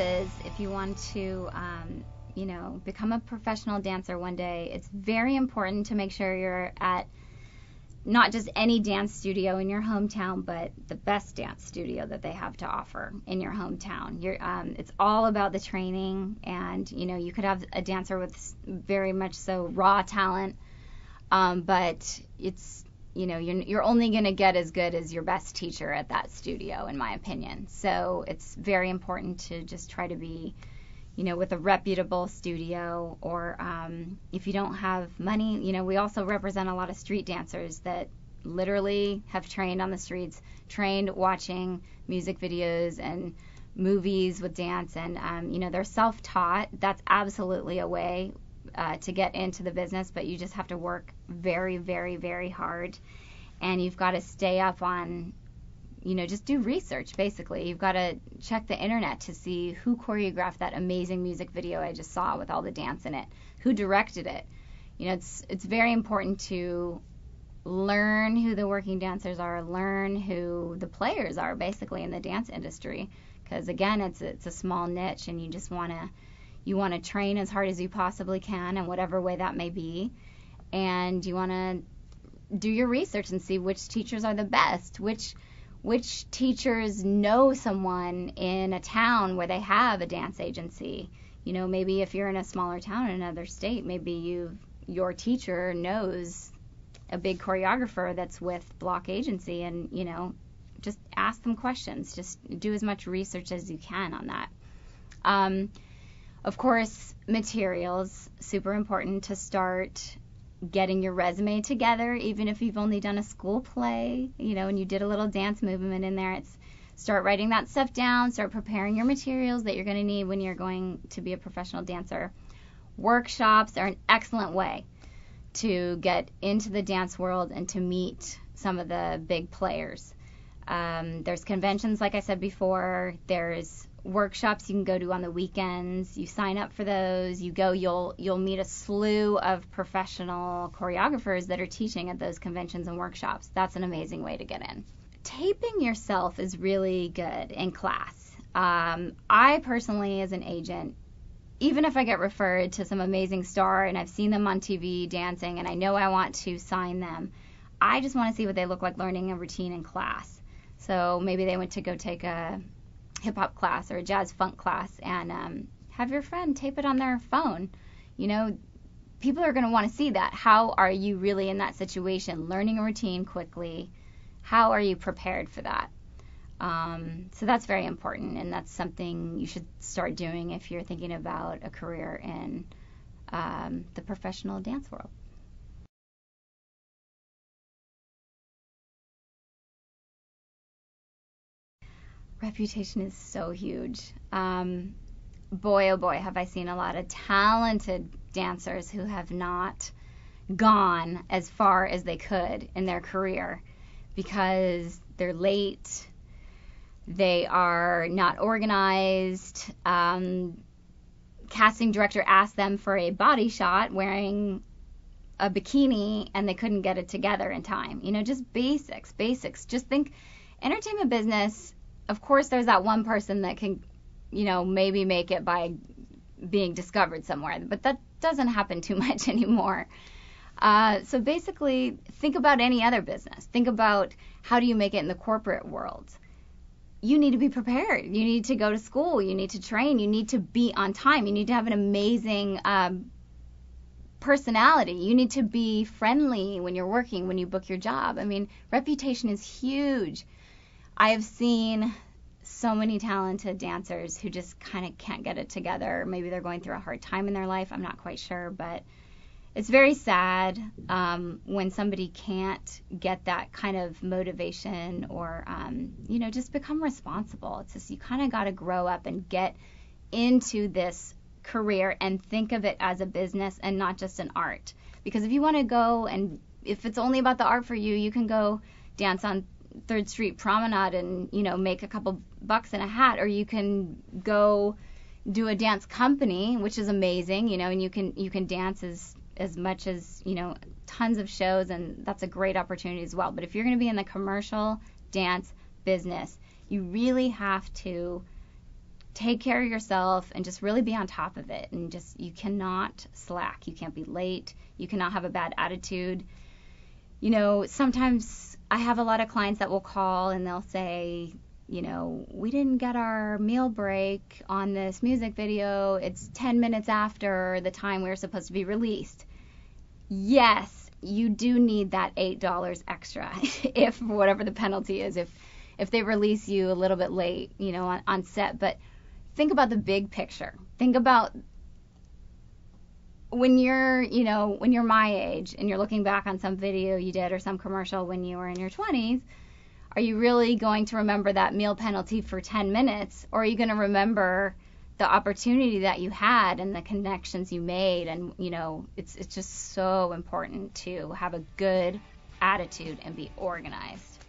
is, if you want to, become a professional dancer one day, it's very important to make sure you're at not just any dance studio in your hometown, but the best dance studio that they have to offer in your hometown. It's all about the training, and you could have a dancer with very much so raw talent, but it's you're only going to get as good as your best teacher at that studio, in my opinion. So it's very important to just try to be with a reputable studio, or if you don't have money, we also represent a lot of street dancers that literally have trained on the streets, trained watching music videos and movies with dance, and they're self-taught. That's absolutely a way to get into the business, but you just have to work very, very, very hard, and you've got to stay up on just do research, basically. You've got to check the internet to see who choreographed that amazing music video I just saw with all the dance in it, who directed it. It's very important to learn who the working dancers are, learn who the players are, basically, in the dance industry, because again, it's a small niche, and you just want to train as hard as you possibly can in whatever way that may be, and you want to do your research and see which teachers are the best, which teachers know someone in a town where they have a dance agency. Maybe if you're in a smaller town in another state, maybe your teacher knows a big choreographer that's with Bloc agency, and just ask them questions. Just do as much research as you can on that. Of course, materials, super important to start getting your resume together, even if you've only done a school play, and you did a little dance movement in there. Start writing that stuff down, start preparing your materials that you're going to need when you're going to be a professional dancer. Workshops are an excellent way to get into the dance world and to meet some of the big players. There's conventions, like I said before. There's workshops you can go to on the weekends. You sign up for those. You go. You'll meet a slew of professional choreographers that are teaching at those conventions and workshops. That's an amazing way to get in. Taping yourself is really good in class. I personally, as an agent, even if I get referred to some amazing star and I've seen them on TV dancing and I know I want to sign them, I just want to see what they look like learning a routine in class. So maybe they went to go take a hip-hop class or a jazz funk class, and have your friend tape it on their phone. People are going to want to see that. How are you really in that situation, learning a routine quickly? How are you prepared for that? So that's very important, and that's something you should start doing if you're thinking about a career in the professional dance world. Reputation is so huge. Boy, oh boy, have I seen a lot of talented dancers who have not gone as far as they could in their career because they're late, they are not organized. Casting director asked them for a body shot wearing a bikini and they couldn't get it together in time. Just basics. Just think, entertainment business, of course, there's that one person that can, maybe make it by being discovered somewhere, but that doesn't happen too much anymore. So basically, think about any other business. Think about how do you make it in the corporate world. You need to be prepared. You need to go to school. You need to train. You need to be on time. You need to have an amazing personality. You need to be friendly when you're working, when you book your job. Reputation is huge. I have seen so many talented dancers who just kind of can't get it together. Maybe they're going through a hard time in their life. I'm not quite sure, but it's very sad when somebody can't get that kind of motivation or, just become responsible. It's just you kind of got to grow up and get into this career and think of it as a business and not just an art. Because if you want to go and if it's only about the art for you, you can go dance on 3rd Street Promenade and, make a couple bucks in a hat, or you can go do a dance company, which is amazing, and you can dance as much as, tons of shows, and that's a great opportunity as well. But if you're going to be in the commercial dance business, you really have to take care of yourself and just really be on top of it. And just, you cannot slack. You can't be late. You cannot have a bad attitude. You know, sometimes I have a lot of clients that will call and they'll say, you know, we didn't get our meal break on this music video. It's 10 minutes after the time we were supposed to be released. Yes, you do need that $8 extra if whatever the penalty is, if they release you a little bit late, you know, on set. But think about the big picture. Think about when you're, you know, when you're my age and you're looking back on some video you did or some commercial when you were in your 20s, are you really going to remember that meal penalty for 10 minutes? Or are you going to remember the opportunity that you had and the connections you made? And, you know, it's just so important to have a good attitude and be organized.